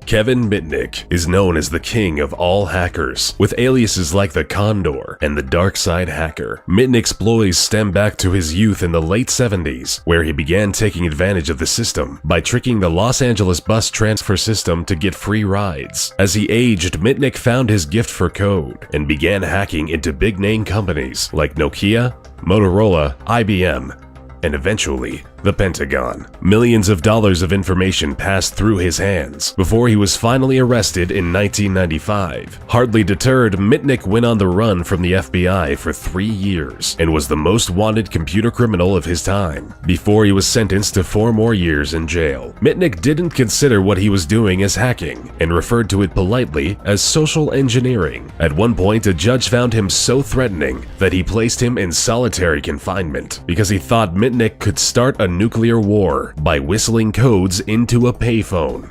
Kevin Mitnick is known as the king of all hackers, with aliases like the Condor and the Dark Side Hacker. Mitnick's exploits stem back to his youth in the late 70s, where he began taking advantage of the system by tricking the Los Angeles bus transfer system to get free rides. As he aged, Mitnick found his gift for code and began hacking into big-name companies like Nokia, Motorola, IBM, and eventually, the Pentagon. Millions of dollars of information passed through his hands before he was finally arrested in 1995. Hardly deterred, Mitnick went on the run from the FBI for 3 years and was the most wanted computer criminal of his time, before he was sentenced to 4 more years in jail. Mitnick didn't consider what he was doing as hacking and referred to it politely as social engineering. At one point, a judge found him so threatening that he placed him in solitary confinement because he thought Mitnick could start a nuclear war by whistling codes into a payphone.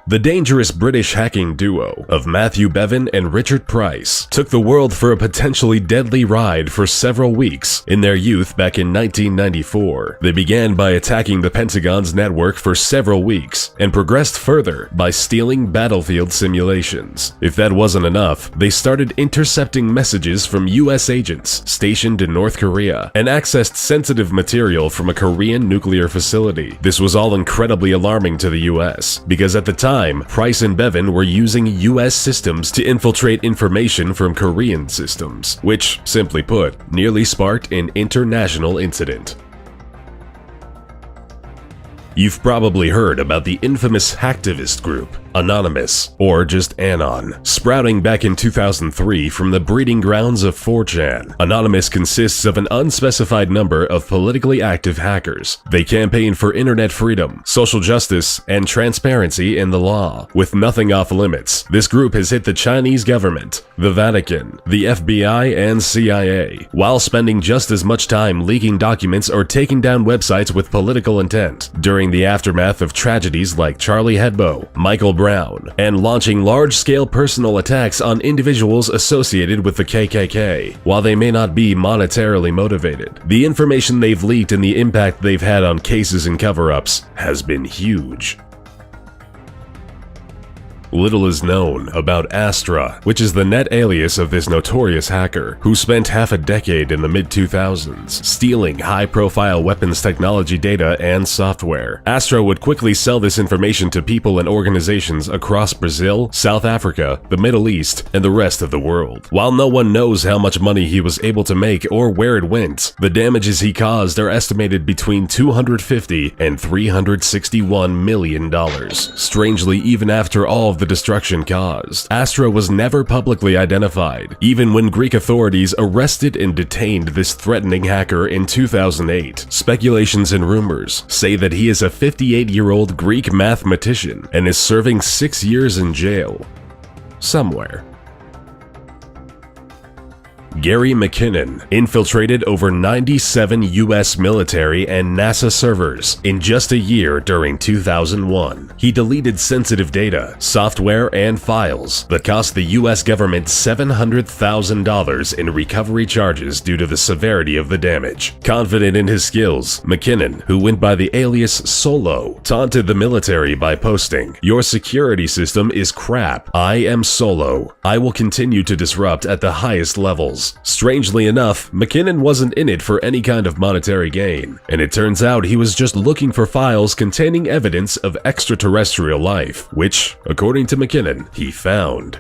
The dangerous British hacking duo of Matthew Bevan and Richard Price took the world for a potentially deadly ride for several weeks in their youth back in 1994. They began by attacking the Pentagon's network for several weeks and progressed further by stealing battlefield simulations. If that wasn't enough, they started intercepting messages from US agents stationed in North Korea and accessed sensitive material from a Korean nuclear facility. This was all incredibly alarming to the US because at the time, Price and Bevan were using US systems to infiltrate information from Korean systems, which, simply put, nearly sparked an international incident. You've probably heard about the infamous hacktivist group, Anonymous, or just Anon, sprouting back in 2003 from the breeding grounds of 4chan. Anonymous consists of an unspecified number of politically active hackers. They campaign for internet freedom, social justice, and transparency in the law. With nothing off limits, this group has hit the Chinese government, the Vatican, the FBI, and CIA, while spending just as much time leaking documents or taking down websites with political intent during the aftermath of tragedies like Charlie Hebdo, Michael Brown, and launching large-scale personal attacks on individuals associated with the KKK. While they may not be monetarily motivated, the information they've leaked and the impact they've had on cases and cover-ups has been huge. Little is known about Astra, which is the net alias of this notorious hacker who spent half a decade in the mid-2000s stealing high-profile weapons technology data and software. Astra would quickly sell this information to people and organizations across Brazil, South Africa, the Middle East, and the rest of the world. While no one knows how much money he was able to make or where it went, the damages he caused are estimated between $250 and $361 million. Strangely, even after all of the destruction caused, Astra was never publicly identified, even when Greek authorities arrested and detained this threatening hacker in 2008. Speculations and rumors say that he is a 58-year-old Greek mathematician and is serving 6 years in jail somewhere. Gary McKinnon infiltrated over 97 US military and NASA servers in just a year during 2001. He deleted sensitive data, software, and files that cost the US government $700,000 in recovery charges due to the severity of the damage. Confident in his skills, McKinnon, who went by the alias Solo, taunted the military by posting, "Your security system is crap. I am Solo. I will continue to disrupt at the highest levels." Strangely enough, McKinnon wasn't in it for any kind of monetary gain, and it turns out he was just looking for files containing evidence of extraterrestrial life, which, according to McKinnon, he found.